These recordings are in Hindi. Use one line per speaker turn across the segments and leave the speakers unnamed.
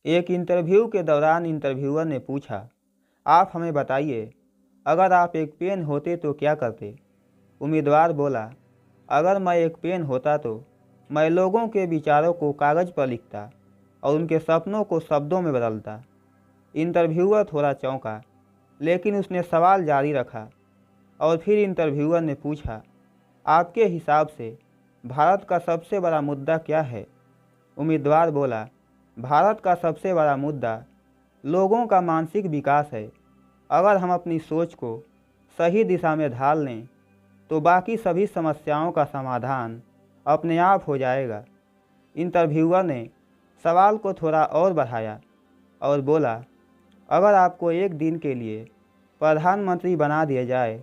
एक इंटरव्यू के दौरान इंटरव्यूअर ने पूछा, आप हमें बताइए, अगर आप एक पेन होते तो क्या करते। उम्मीदवार बोला, अगर मैं एक पेन होता तो मैं लोगों के विचारों को कागज़ पर लिखता और उनके सपनों को शब्दों में बदलता। इंटरव्यूअर थोड़ा चौंका, लेकिन उसने सवाल जारी रखा और फिर इंटरव्यूअर ने पूछा, आपके हिसाब से भारत का सबसे बड़ा मुद्दा क्या है। उम्मीदवार बोला, भारत का सबसे बड़ा मुद्दा लोगों का मानसिक विकास है। अगर हम अपनी सोच को सही दिशा में ढाल लें तो बाकी सभी समस्याओं का समाधान अपने आप हो जाएगा। इंटरव्यूअर ने सवाल को थोड़ा और बढ़ाया और बोला, अगर आपको एक दिन के लिए प्रधानमंत्री बना दिया जाए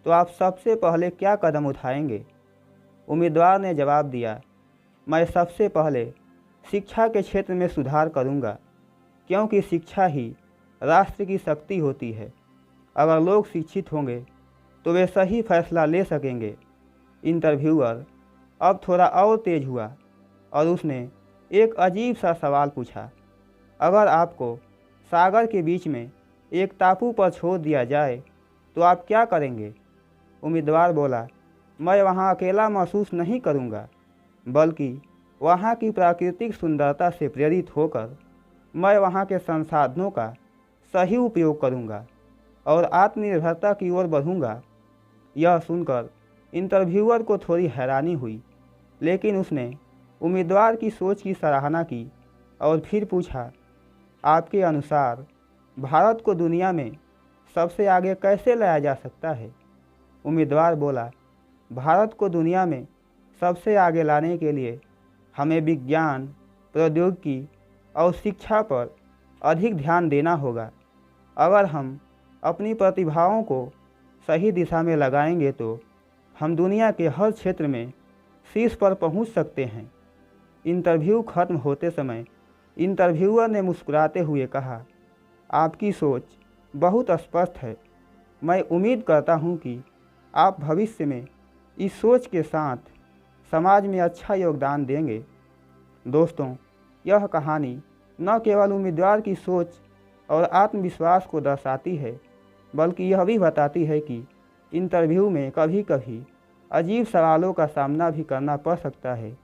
तो आप सबसे पहले क्या कदम उठाएंगे। उम्मीदवार ने जवाब दिया, मैं सबसे पहले शिक्षा के क्षेत्र में सुधार करूंगा, क्योंकि शिक्षा ही राष्ट्र की शक्ति होती है। अगर लोग शिक्षित होंगे तो वे सही फैसला ले सकेंगे। इंटरव्यूअर अब थोड़ा और तेज हुआ और उसने एक अजीब सा सवाल पूछा, अगर आपको सागर के बीच में एक टापू पर छोड़ दिया जाए तो आप क्या करेंगे। उम्मीदवार बोला, मैं वहाँ अकेला महसूस नहीं करूँगा, बल्कि वहाँ की प्राकृतिक सुंदरता से प्रेरित होकर मैं वहाँ के संसाधनों का सही उपयोग करूँगा और आत्मनिर्भरता की ओर बढ़ूँगा। यह सुनकर इंटरव्यूअर को थोड़ी हैरानी हुई, लेकिन उसने उम्मीदवार की सोच की सराहना की और फिर पूछा, आपके अनुसार भारत को दुनिया में सबसे आगे कैसे लाया जा सकता है। उम्मीदवार बोला, भारत को दुनिया में सबसे आगे लाने के लिए हमें विज्ञान, प्रौद्योगिकी और शिक्षा पर अधिक ध्यान देना होगा। अगर हम अपनी प्रतिभाओं को सही दिशा में लगाएंगे तो हम दुनिया के हर क्षेत्र में शीर्ष पर पहुंच सकते हैं। इंटरव्यू खत्म होते समय इंटरव्यूअर ने मुस्कुराते हुए कहा, आपकी सोच बहुत स्पष्ट है। मैं उम्मीद करता हूं कि आप भविष्य में इस सोच के साथ समाज में अच्छा योगदान देंगे। दोस्तों, यह कहानी न केवल उम्मीदवार की सोच और आत्मविश्वास को दर्शाती है, बल्कि यह भी बताती है कि इंटरव्यू में कभी कभी अजीब सवालों का सामना भी करना पड़ सकता है,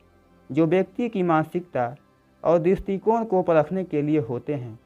जो व्यक्ति की मानसिकता और दृष्टिकोण को परखने के लिए होते हैं।